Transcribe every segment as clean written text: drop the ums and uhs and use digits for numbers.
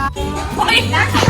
Hoy! Nasa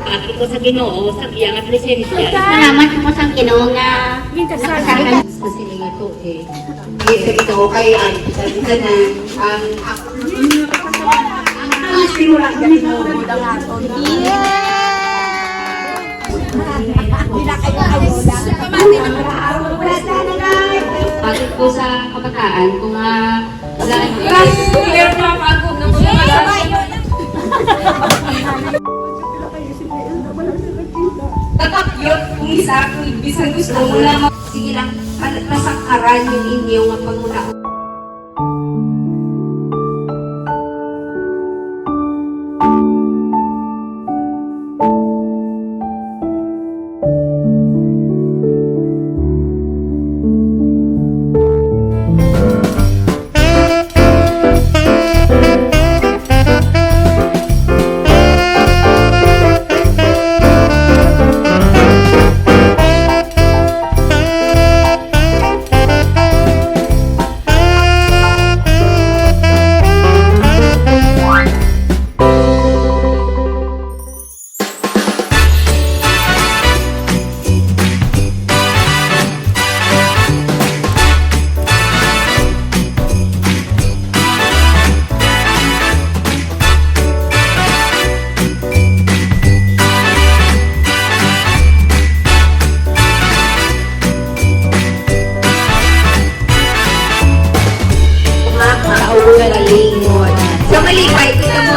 Pati ko sa Ginoo, sa iyang presensya. Salamat po sa Ginoo nga nakasama sa silingan ko eh. Sa Ginoo kay ang isa na ang simula sa Ginoo dangaton. Pati ko sa kabataan, kung wala Tatakyot kung isa, kung bisan gusto mo lang. Sige lang, masakaran yung inyong panguna. Sa malipay, ito